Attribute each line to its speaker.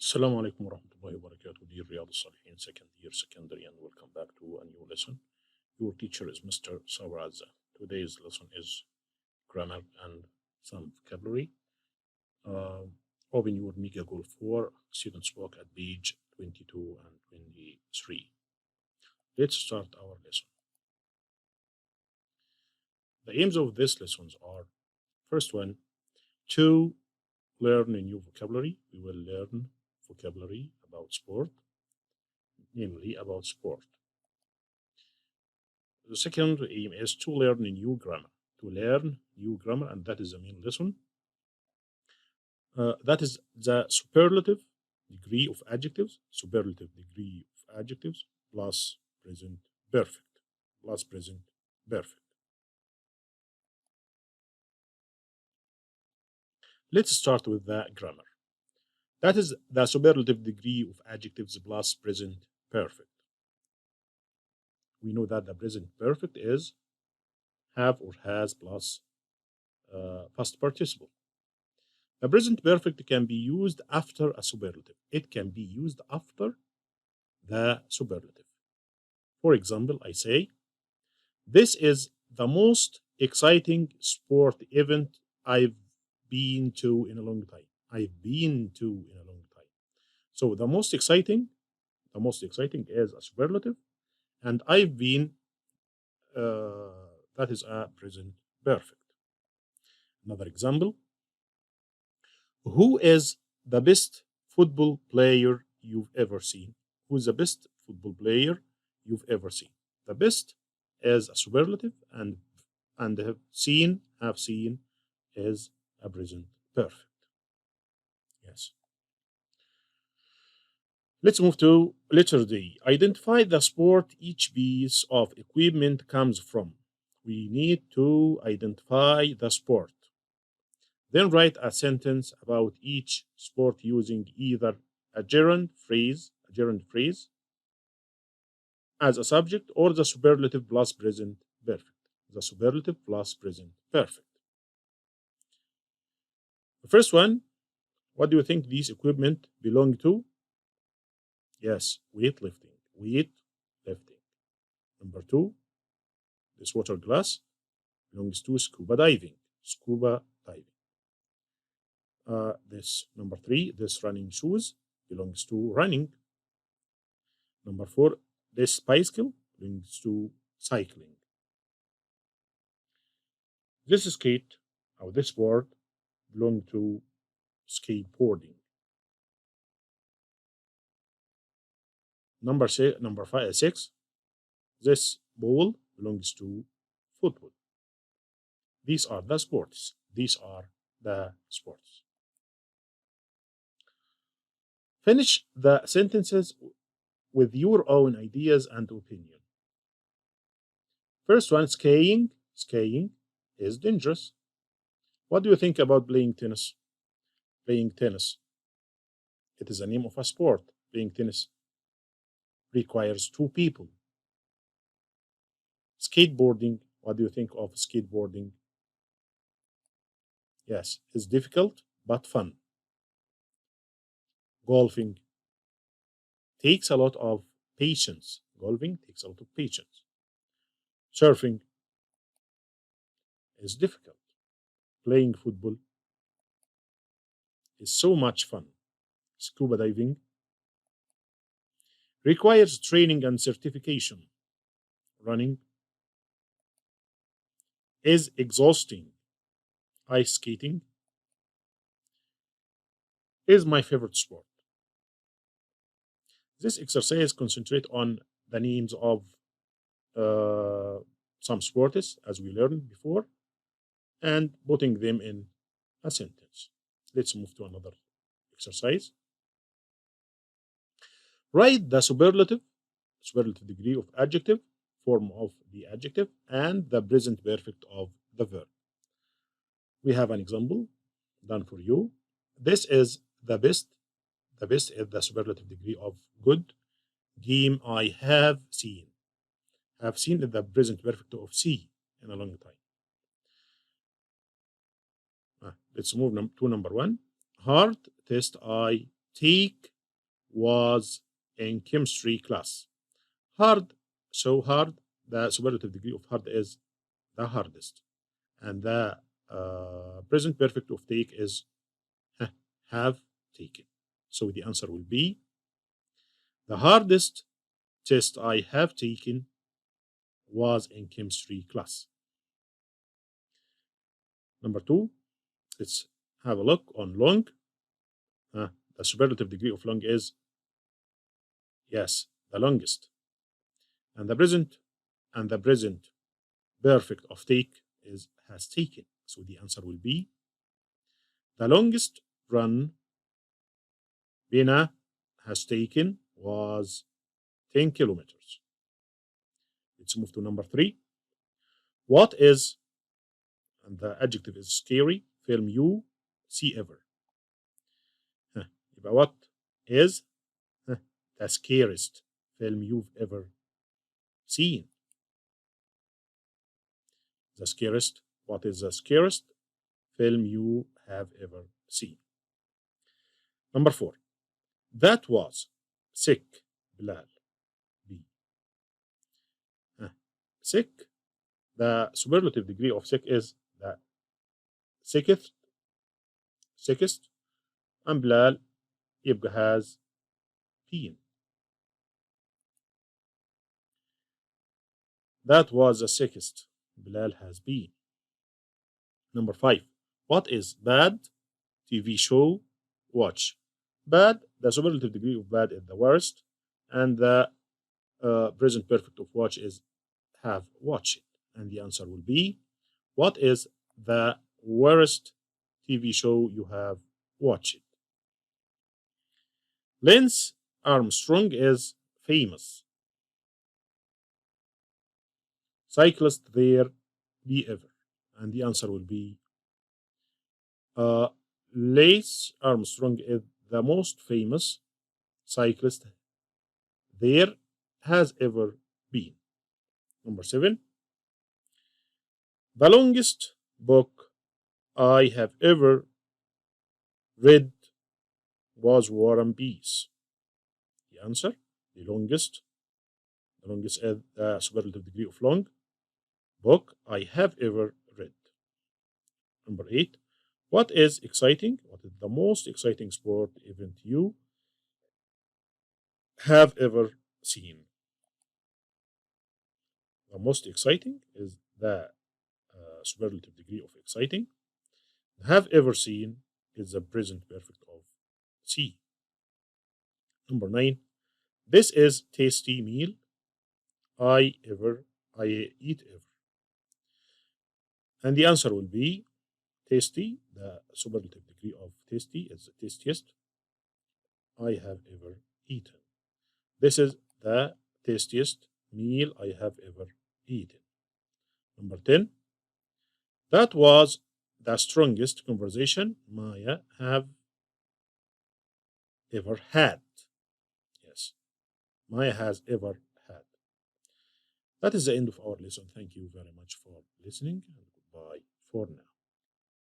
Speaker 1: Assalamu alaikum warahmatullahi wabarakatuh, dear Riyadh Salihin, second year secondary, and welcome back to a new lesson. Your teacher is Mr. Sawaradza. Today's lesson is grammar and some vocabulary. Uh, Open your Mega Goal 4 students book at page 22 and 23. Let's start our lesson. The aims of this lessons are first one, to learn a new vocabulary. We will learn vocabulary about sport, namely about sport. The second aim is to learn a new grammar. To learn new grammar, and that is the main lesson. That is the superlative degree of adjectives, superlative degree of adjectives plus present perfect, plus present perfect. Let's start with the grammar. That is the superlative degree of adjectives plus present perfect. We know that the present perfect is have or has plus past participle. The present perfect can be used after a superlative. It can be used after the superlative. For example, I say, this is the most exciting sport event I've been to in a long time. I've been to in a long time. So the most exciting is a superlative, and I've been, that is a present perfect. Another example, who is the best football player you've ever seen? Who's the best football player you've ever seen? The best is a superlative, and have seen is a present perfect. Yes. Let's move to letter D. Identify the sport each piece of equipment comes from. We need to identify the sport. Then write a sentence about each sport using either a gerund phrase as a subject or the superlative plus present perfect. The superlative plus present perfect. The first one, what do you think these equipment belong to? Yes, weightlifting. Weightlifting. Number two, this water glass belongs to scuba diving. Scuba diving. This number three, this running shoes belongs to running. Number four, this bicycle belongs to cycling. This skate or this board belong to skateboarding. Number five, six, this ball belongs to football. These are the sports. These are the sports. Finish the sentences with your own ideas and opinion. First one, skiing. Skiing is dangerous. What do you think about playing tennis? Playing tennis. It is a name of a sport. Playing tennis requires two people. Skateboarding. What do you think of skateboarding? Yes, it's difficult but fun. Golfing takes a lot of patience. Golfing takes a lot of patience. Surfing is difficult. Playing football is so much fun. Scuba diving requires training and certification. Running is exhausting. Ice skating is my favorite sport. This exercise concentrate on the names of uh, some sports, as we learned before, and putting them in a sentence. Let's move to another exercise. Write the superlative degree of adjective, form of the adjective, and the present perfect of the verb. We have an example done for you. This is the best. The best is the superlative degree of good game I have seen. Have seen is the present perfect of see in a long time. Let's move to number one. Hard test I take was in chemistry class. Hard, so hard, the superlative degree of hard is the hardest. And the present perfect of take is have taken. So the answer will be the hardest test I have taken was in chemistry class. Number two, let's have a look on long. The superlative degree of long is, yes, the longest. And the present perfect of take is has taken. So the answer will be the longest run Bina has taken was 10 kilometers. Let's move to number three. What is, and the adjective is scary, film you see ever. يبقى what is the scariest film you've ever seen? The scariest, what is the scariest film you have ever seen? Number four, that was sick, Bilal. B. Sick, the superlative degree of sick is the sickest, sickest, and Bilal يبقى has been. That was the sickest Bilal has been. Number five, what is bad TV show watch? Bad, the superlative degree of bad is the worst, and the present perfect of watch is have watched. And the answer will be, what is the worst TV show you have watched? Lance Armstrong is famous cyclist there be ever. And the answer will be uh, Lance Armstrong is the most famous cyclist there has ever been. Number seven, the longest book I have ever read was War and Peace. The answer, the longest is the superlative degree of long book I have ever read. Number eight, what is exciting? What is the most exciting sport event you have ever seen? The most exciting is the superlative degree of exciting. Have ever seen is the present perfect of see. Number nine, this is tasty meal I eat ever. And the answer will be tasty. The superlative degree of tasty is the tastiest I have ever eaten. This is the tastiest meal I have ever eaten. Number 10, that was the strongest conversation Maya have ever had. Yes, Maya has ever had. That is the end of our lesson. Thank you very much for listening, and goodbye for now.